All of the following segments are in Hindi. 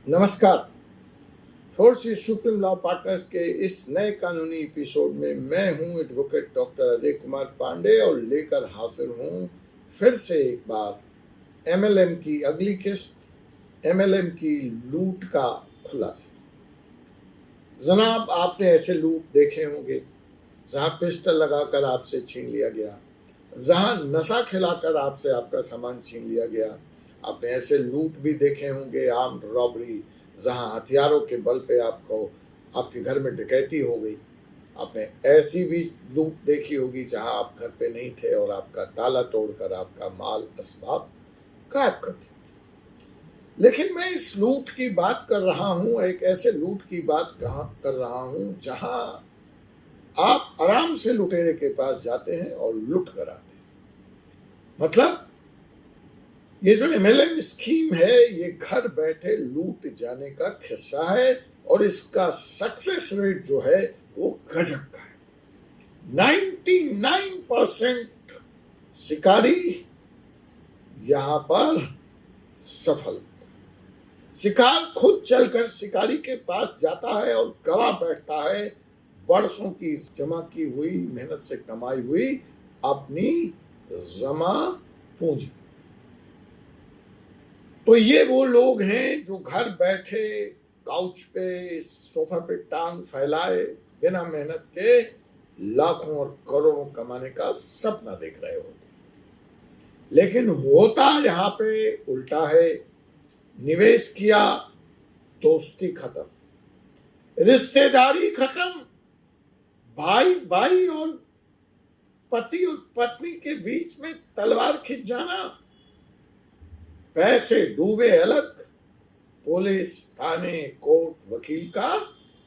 नमस्कार। फोर्स सुप्रीम लॉ पार्टनर्स के इस नए कानूनी एपिसोड में मैं हूं एडवोकेट डॉक्टर अजय कुमार पांडे और लेकर हाजिर हूं फिर से एक बार एमएलएम की अगली किस्त, एमएलएम की लूट का खुलासा। जनाब, आपने ऐसे लूट देखे होंगे जहां पिस्टल लगाकर आपसे छीन लिया गया, जहां नशा खिलाकर आपसे आपका सामान छीन लिया गया। आपने ऐसे लूट भी देखे होंगे, आर्म्ड रॉबरी, जहां हथियारों के बल पे आपके घर में डकैती हो गई। आपने ऐसी भी लूट देखी होगी जहां आप घर पे नहीं थे और आपका ताला तोड़कर आपका माल असबाब गायब कर दिया। लेकिन मैं इस लूट की बात कर रहा हूं, एक ऐसे लूट की बात कर रहा हूं जहां आप आराम से लुटेरे के पास जाते हैं और लूट कर आते हैं। मतलब ये जो एमएलएम स्कीम है, ये घर बैठे लूट जाने का किस्सा है और इसका सक्सेस रेट जो है वो गजब का है। 99% शिकारी यहां पर सफल होता है। शिकार खुद चलकर शिकारी के पास जाता है और गवा बैठता है बरसों की जमा की हुई, मेहनत से कमाई हुई अपनी जमा पूंजी। तो ये वो लोग हैं जो घर बैठे काउच पे, सोफा पे टांग फैलाए बिना मेहनत के लाखों और करोड़ों कमाने का सपना देख रहे होते। लेकिन होता यहाँ पे उल्टा है। निवेश किया, दोस्ती खत्म, रिश्तेदारी खत्म, भाई भाई और पति और पत्नी के बीच में तलवार खिंच जाना, पैसे डूबे अलग, पुलिस, थाने, कोर्ट, वकील का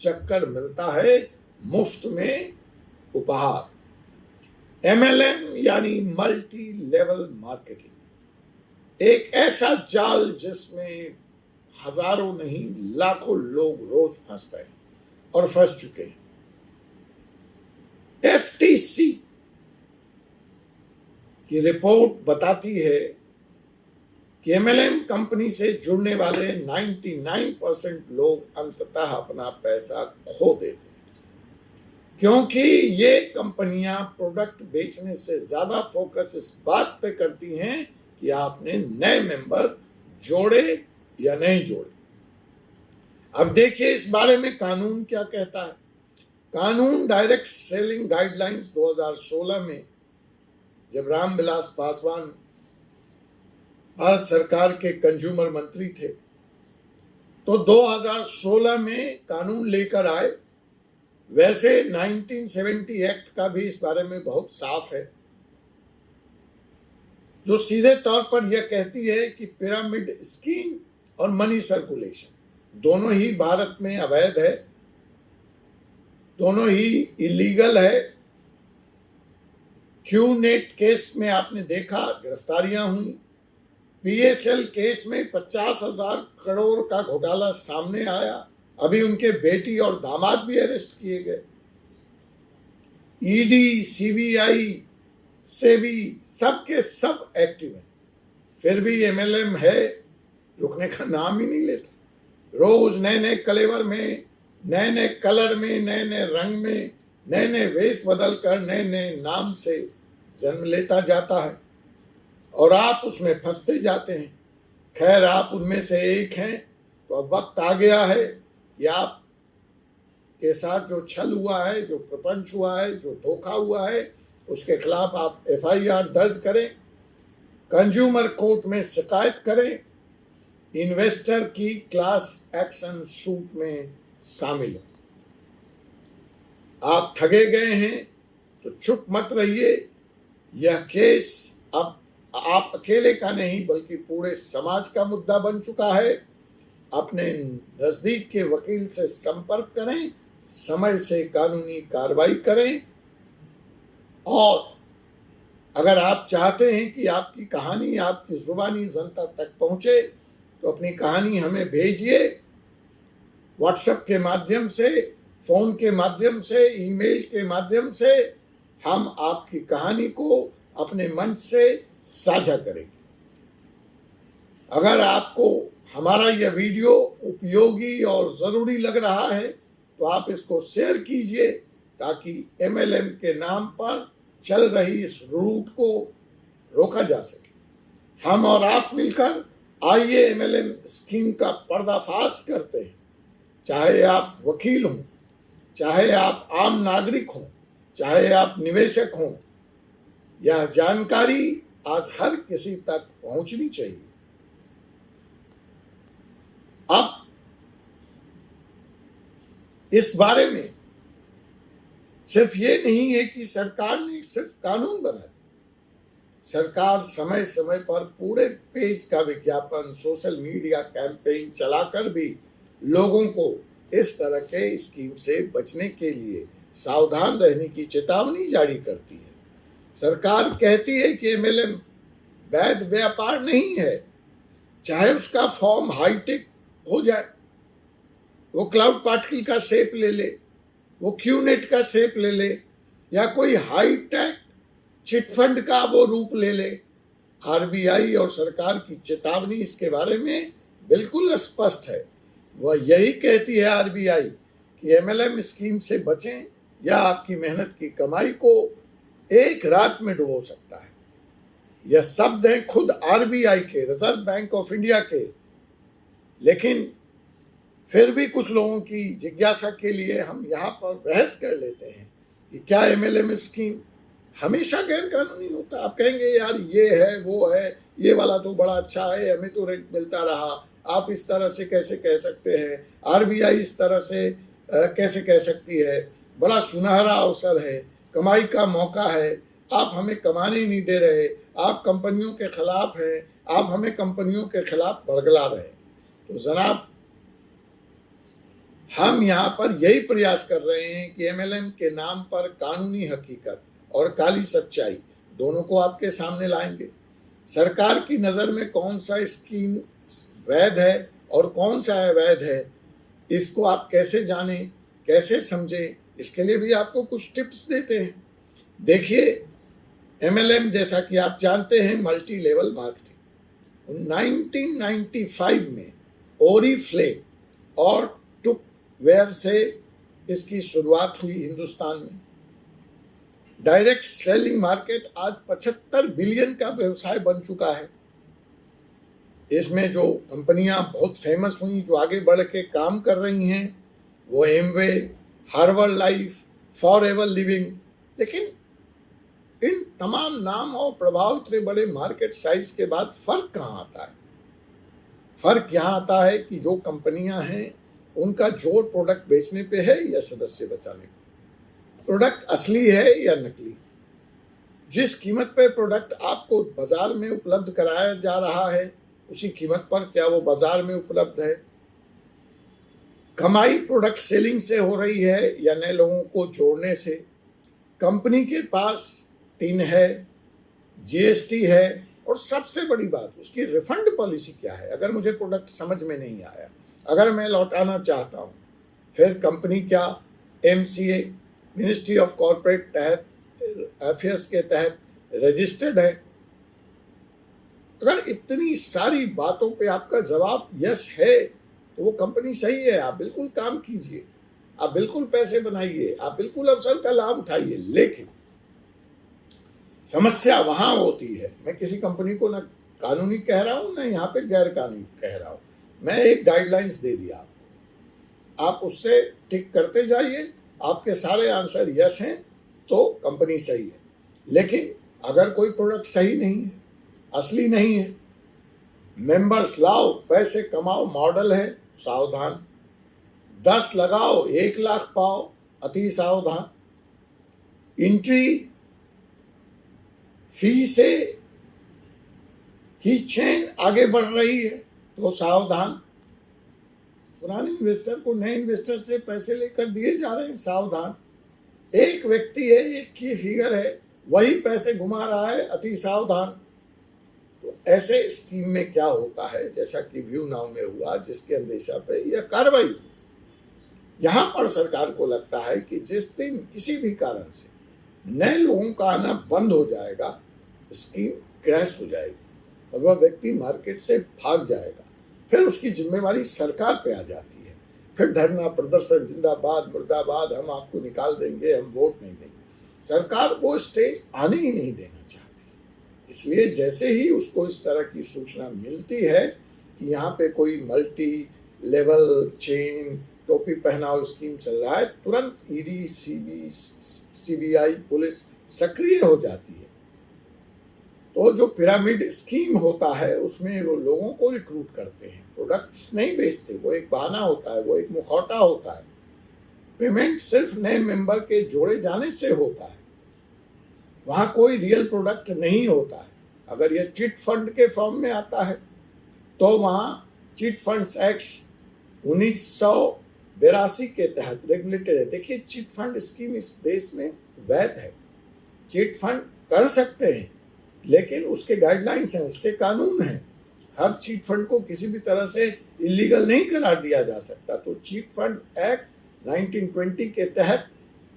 चक्कर मिलता है, मुफ्त में उपहार। एमएलएम यानी मल्टी लेवल मार्केटिंग, एक ऐसा जाल जिसमें हजारों नहीं लाखों लोग रोज फंस गए और फंस चुके हैं। एफटीसी की रिपोर्ट बताती है कि एमएलएम कंपनी से जुड़ने वाले 99% लोग अंततः अपना पैसा खो देते हैं, क्योंकि ये कंपनियां प्रोडक्ट बेचने से ज्यादा फोकस इस बात पे करती हैं कि आपने नए मेंबर जोड़े या नहीं जोड़े। अब देखिए इस बारे में कानून क्या कहता है। कानून डायरेक्ट सेलिंग गाइडलाइंस 2016 में, जब रामविलास पासवान भारत सरकार के कंज्यूमर मंत्री थे, तो 2016 में कानून लेकर आए। वैसे 1970 एक्ट का भी इस बारे में बहुत साफ है, जो सीधे तौर पर यह कहती है कि पिरामिड स्कीम और मनी सर्कुलेशन दोनों ही भारत में अवैध है, दोनों ही इलीगल है। क्यूनेट केस में आपने देखा गिरफ्तारियां हुई। पीएसएल केस में 50,000 करोड़ का घोटाला सामने आया, अभी उनके बेटी और दामाद भी अरेस्ट किए गए। ईडी, सीबीआई से भी सबके सब एक्टिव हैं, फिर भी एमएलएम है रुकने का नाम ही नहीं लेता। रोज नए नए कलेवर में, नए नए कलर में, नए नए रंग में, नए नए वेश बदल कर, नए नए नाम से जन्म लेता जाता है और आप उसमें फंसते जाते हैं। खैर, आप उनमें से एक हैं, तो अब वक्त आ गया है कि आप के साथ जो छल हुआ है, जो प्रपंच हुआ है, जो धोखा हुआ है, उसके खिलाफ आप एफआईआर दर्ज करें, कंज्यूमर कोर्ट में शिकायत करें, इन्वेस्टर की क्लास एक्शन सूट में शामिल हो। आप ठगे गए हैं तो चुप मत रहिए। यह केस अब आप अकेले का नहीं बल्कि पूरे समाज का मुद्दा बन चुका है। अपने नजदीक के वकील से संपर्क करें, समय से कानूनी कार्रवाई करें, और अगर आप चाहते हैं कि आपकी कहानी आपकी जुबानी जनता तक पहुंचे तो अपनी कहानी हमें भेजिए। व्हाट्सएप के माध्यम से, फोन के माध्यम से, ईमेल के माध्यम से हम आपकी कहानी को अपने मंच से साझा करेंगे। अगर आपको हमारा यह वीडियो उपयोगी और ज़रूरी लग रहा है तो आप इसको शेयर कीजिए ताकि एमएलएम के नाम पर चल रही इस रूट को रोका जा सके। हम और आप मिलकर आइए एमएलएम स्कीम का पर्दाफाश करते हैं। चाहे आप वकील हों, चाहे आप आम नागरिक हों, चाहे आप निवेशक हों, यह जानकारी आज हर किसी तक पहुंचनी चाहिए। अब इस बारे में सिर्फ ये नहीं है कि सरकार ने सिर्फ कानून बनाया, सरकार समय समय पर पूरे पेज का विज्ञापन, सोशल मीडिया कैंपेन चलाकर भी लोगों को इस तरह के स्कीम से बचने के लिए सावधान रहने की चेतावनी जारी करती है। सरकार कहती है कि एमएलएम वैध व्यापार नहीं है, चाहे उसका फॉर्म हाईटेक हो जाए, वो क्लाउड पार्टिकल का शेप ले ले, वो क्यूनेट का शेप ले ले, या कोई हाईटेक चिटफंड का वो रूप ले ले। आरबीआई और सरकार की चेतावनी इसके बारे में बिल्कुल स्पष्ट है। वह यही कहती है आरबीआई कि एमएलएम स्कीम से बचें या आपकी मेहनत की कमाई को एक रात में डुबो सकता है। यह शब्द हैं खुद आरबीआई के, रिजर्व बैंक ऑफ इंडिया के। लेकिन फिर भी कुछ लोगों की जिज्ञासा के लिए हम यहाँ पर बहस कर लेते हैं कि क्या एमएलएम स्कीम हमेशा गैर कानूनी होता। आप कहेंगे यार ये है वो है, ये वाला तो बड़ा अच्छा है, हमें तो रेट मिलता रहा, आप इस तरह से कैसे कह सकते हैं, आरबीआई इस तरह से कैसे कह सकती है, बड़ा सुनहरा अवसर है, कमाई का मौका है, आप हमें कमाने नहीं दे रहे, आप कंपनियों के खिलाफ हैं, आप हमें कंपनियों के खिलाफ बड़गला रहे। तो जनाब, हम यहाँ पर यही प्रयास कर रहे हैं कि एमएलएम के नाम पर कानूनी हकीकत और काली सच्चाई दोनों को आपके सामने लाएंगे। सरकार की नज़र में कौन सा स्कीम वैध है और कौन सा अवैध है, इसको आप कैसे जानें, कैसे समझें, इसके लिए भी आपको कुछ टिप्स देते हैं। देखिए, एमएलएम जैसा कि आप जानते हैं मल्टी लेवल मार्केटिंग। 1995 में ओरीफ्लेम और टुकवेयर से इसकी शुरुआत हुई हिंदुस्तान में। डायरेक्ट सेलिंग मार्केट आज 75 बिलियन का व्यवसाय बन चुका है। इसमें जो कंपनियां बहुत फेमस हुई, जो आगे बढ़ के काम कर रही हैं, वो Amway, Herbalife, Forever Living. लेकिन इन तमाम नाम और प्रभाव इतने बड़े मार्केट साइज के बाद फर्क कहाँ आता है? फर्क यहाँ आता है कि जो कंपनियां हैं उनका जोर प्रोडक्ट बेचने पे है या सदस्य बचाने पे। प्रोडक्ट असली है या नकली। जिस कीमत पे प्रोडक्ट आपको बाजार में उपलब्ध कराया जा रहा है, उसी कीमत पर क्या वो बाजार में उपलब्ध है? कमाई प्रोडक्ट सेलिंग से हो रही है या नए लोगों को जोड़ने से? कंपनी के पास टिन है, जीएसटी है, और सबसे बड़ी बात उसकी रिफंड पॉलिसी क्या है। अगर मुझे प्रोडक्ट समझ में नहीं आया, अगर मैं लौटाना चाहता हूँ, फिर कंपनी क्या एमसीए, मिनिस्ट्री ऑफ कॉर्पोरेट तहत अफेयर्स के तहत रजिस्टर्ड है? अगर इतनी सारी बातों पे आपका जवाब यस है तो वो कंपनी सही है। आप बिल्कुल काम कीजिए, आप बिल्कुल पैसे बनाइए, आप बिल्कुल अवसर का लाभ उठाइए। लेकिन समस्या वहां होती है, मैं किसी कंपनी को ना कानूनी कह रहा हूं, ना यहाँ पे गैर कानूनी कह रहा हूं, मैं एक गाइडलाइंस दे दिया आपको, आप उससे टिक करते जाइए। आपके सारे आंसर यस हैं तो कंपनी सही है। लेकिन अगर कोई प्रोडक्ट सही नहीं है, असली नहीं है, मेंबर्स लाओ पैसे कमाओ मॉडल है, सावधान। 10 लगाओ 1 लाख पाओ, अति सावधान। एंट्री फी से ही चेन आगे बढ़ रही है तो सावधान। पुराने इन्वेस्टर को नए इन्वेस्टर से पैसे लेकर दिए जा रहे हैं, सावधान। एक व्यक्ति है, एक की फिगर है, वही पैसे घुमा रहा है, अति सावधान। तो ऐसे स्कीम में क्या होता है, जैसा कि व्यू नाउ में हुआ, जिसके अंदेशा पे यह कार्रवाई हुई। यहां पर सरकार को लगता है कि जिस दिन किसी भी कारण से नए लोगों का आना बंद हो जाएगा, स्कीम क्रैश हो जाएगी और वह व्यक्ति मार्केट से भाग जाएगा। फिर उसकी जिम्मेवारी सरकार पे आ जाती है। फिर धरना प्रदर्शन, जिंदाबाद मुर्दाबाद, हम आपको निकाल देंगे, हम वोट नहीं देंगे। सरकार वो स्टेज आने ही नहीं देना चाहती। इसलिए जैसे ही उसको इस तरह की सूचना मिलती है कि यहाँ पे कोई मल्टी लेवल चेन टोपी पहनाओ स्कीम चल रहा है, तुरंत ईडी, सीबीआई, पुलिस सक्रिय हो जाती है। तो जो पिरामिड स्कीम होता है उसमें वो लोगों को रिक्रूट करते हैं, प्रोडक्ट्स नहीं बेचते। वो एक बहाना होता है, वो एक मुखौटा होता है। पेमेंट सिर्फ नए मेंबर के जोड़े जाने से होता है, वहां कोई रियल प्रोडक्ट नहीं होता है। अगर ये चिट फंड के फॉर्म में आता है तो वहां चिट फंड्स एक्ट 1982 के तहत रेगुलेटेड है। देखिए, चिट फंड स्कीम इस देश में वैध है। चिट फंड कर सकते हैं, लेकिन उसके गाइडलाइंस हैं, उसके कानून हैं। हर चीट फंड को किसी भी तरह से इलीगल नहीं करार दिया जा सकता। तो चीट फंड एक्ट 1920 के तहत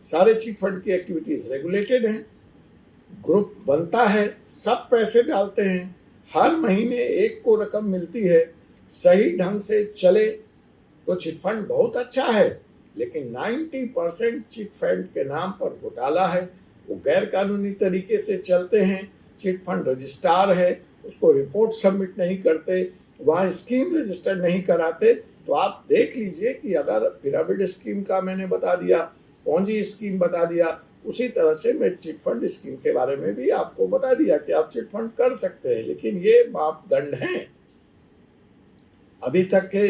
सारे चीट फंड की एक्टिविटीज रेगुलेटेड हैं। ग्रुप बनता है, सब पैसे डालते हैं, हर महीने एक को रकम मिलती है, सही ढंग से चले तो चिट फंड बहुत अच्छा है। लेकिन 90% चिट फंड के नाम पर घोटाला है, वो गैर कानूनी तरीके से चलते हैं। चिट फंड रजिस्ट्रार है, उसको रिपोर्ट सबमिट नहीं करते, वहाँ स्कीम रजिस्टर्ड नहीं कराते। तो आप देख लीजिए कि अगर पिरामिड स्कीम का मैंने बता दिया, पॉन्जी स्कीम बता दिया, उसी तरह से मैं चिट फंड स्कीम के बारे में भी आपको बता दिया कि आप चिट फंड कर सकते हैं। लेकिन ये मापदंड हैं। अभी तक के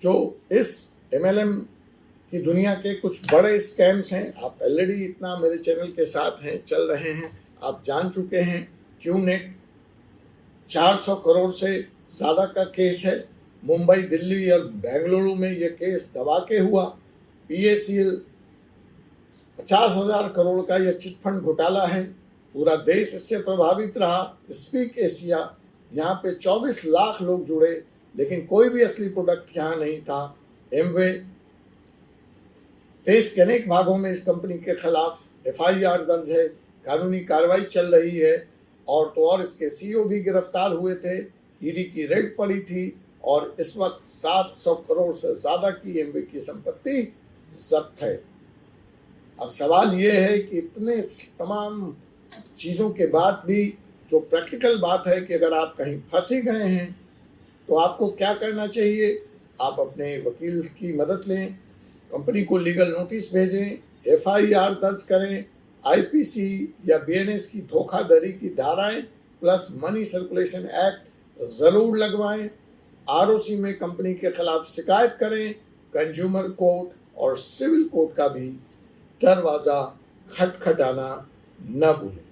जो इस MLM की दुनिया के कुछ बड़े स्कैम्स हैं, आप ऑलरेडी इतना मेरे चैनल के साथ हैं, चल रहे हैं, आप जान चुके हैं। क्यूनेट 400 करोड़ से ज़्यादा का केस है। मुंबई, दिल्ली और बेंगलुरु में ये केस दबा के हुआ। PACL 50,000 करोड़ का यह चिट फंड घोटाला है। पूरा देश इससे प्रभावित रहा। स्पीक एशिया, यहाँ पे 24 लाख लोग जुड़े, लेकिन कोई भी असली प्रोडक्ट यहाँ नहीं था। एमवे, देश के अनेक भागों में इस कंपनी के खिलाफ FIR दर्ज है, कानूनी कार्रवाई चल रही है। और तो और इसके CEO भी गिरफ्तार हुए थे, ईडी की रेड पड़ी थी और इस वक्त 700 करोड़ से ज़्यादा की एमवे की संपत्ति जब्त है। अब सवाल ये है कि इतने तमाम चीज़ों के बाद भी जो प्रैक्टिकल बात है कि अगर आप कहीं फंसे गए हैं तो आपको क्या करना चाहिए। आप अपने वकील की मदद लें, कंपनी को लीगल नोटिस भेजें, FIR दर्ज करें, IPC या BNS की धोखाधड़ी की धाराएं प्लस मनी सर्कुलेशन एक्ट ज़रूर लगवाएं। ROC में कंपनी के खिलाफ शिकायत करें। कंज्यूमर कोर्ट और सिविल कोर्ट का भी दरवाज़ा खटखटाना न भूलें।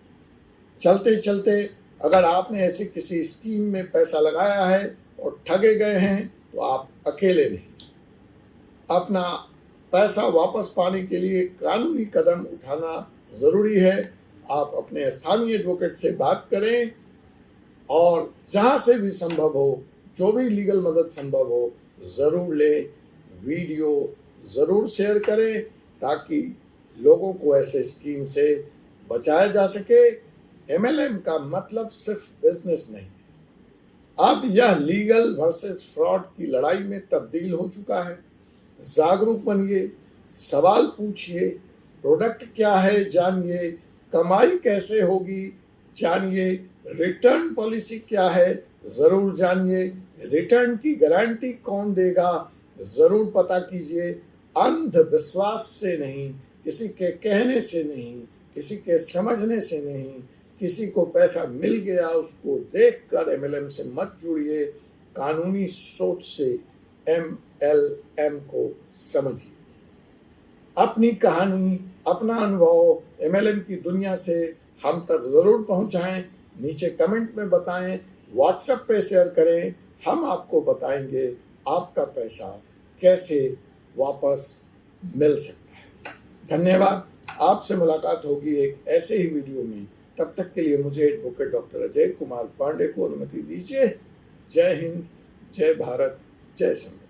चलते चलते अगर आपने ऐसी किसी स्कीम में पैसा लगाया है और ठगे गए हैं तो आप अकेले नहीं। अपना पैसा वापस पाने के लिए कानूनी कदम उठाना ज़रूरी है। आप अपने स्थानीय एडवोकेट से बात करें और जहाँ से भी संभव हो, जो भी लीगल मदद संभव हो, ज़रूर लें। वीडियो ज़रूर शेयर करें ताकि लोगों को ऐसे स्कीम से बचाया जा सके। MLM का मतलब सिर्फ बिजनेस नहीं, अब यह लीगल वर्सेस फ्रॉड की लड़ाई में तब्दील हो चुका है। जागरूक बनिए, सवाल पूछिए, प्रोडक्ट क्या है जानिए, कमाई कैसे होगी जानिए, रिटर्न पॉलिसी क्या है ज़रूर जानिए, रिटर्न की गारंटी कौन देगा ज़रूर पता कीजिए। अंधविश्वास से नहीं, किसी के कहने से नहीं, किसी के समझने से नहीं, किसी को पैसा मिल गया उसको देखकर MLM से मत जुड़िए। कानूनी सोच से MLM को समझिए। अपनी कहानी, अपना अनुभव MLM की दुनिया से हम तक ज़रूर पहुंचाएं। नीचे कमेंट में बताएं, WhatsApp पे शेयर करें। हम आपको बताएंगे आपका पैसा कैसे वापस मिल सकता है। धन्यवाद। आपसे मुलाकात होगी एक ऐसे ही वीडियो में। तब तक के लिए मुझे एडवोकेट डॉक्टर अजय कुमार पांडे को अनुमति दीजिए। जय हिंद, जय भारत, जय संविधान।